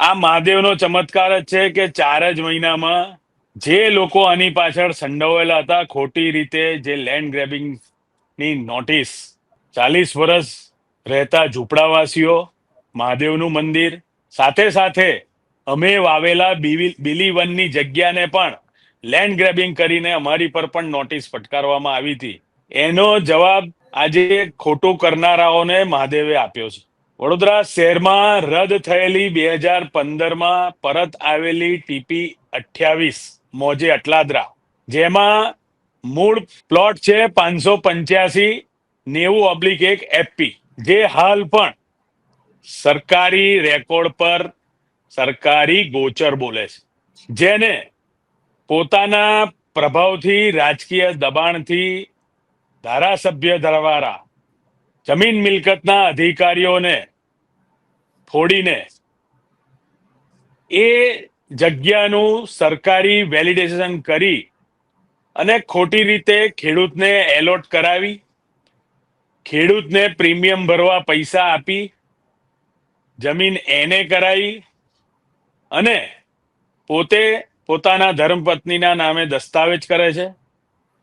આ મહાદેવનો ચમત્કાર જ છે કે 4 જ મહિનામાં જે લોકો આની પાછળ સંડોવાયેલા હતા ખોટી રીતે, જે લેન્ડ ગ્રેબિંગ ની નોટિસ, 40 વર્ષ રહેતા ઝૂંપડાવાસીઓ, મહાદેવનું મંદિર, સાથે સાથે અમે વાવેલા બિલીવનની જગ્યાને પણ લેન્ડ ગ્રેબિંગ કરીને અમારી પર પણ નોટિસ ફટકારવામાં આવી હતી. એનો જવાબ આજે ખોટું કરનારાઓને મહાદેવે આપ્યો છે. વડોદરા શહેરમાં રદ થયેલી 2015માં પરત આવેલી TP-28 મોજે અટલાદરા, જેમાં મૂળ પ્લોટ છે 585/90/1 FP, જે હાલ પણ સરકારી રેકોર્ડ પર સરકારી ગોચર બોલે છે, જેને પોતાના પ્રભાવથી, રાજકીય દબાણથી ધારાસભ્ય દ્વારા જમીન મિલકતના અધિકારીઓને ફોડીને એ જગ્યાનું સરકારી વેલિડેશન કરી અને ખોટી રીતે ખેડૂતને એલોટ કરાવી, ખેડૂતને પ્રીમિયમ ભરવા પૈસા આપી, જમીન એને કરાવી અને પોતે પોતાના ધર્મપત્નીના નામે દસ્તાવેજ કરે છે.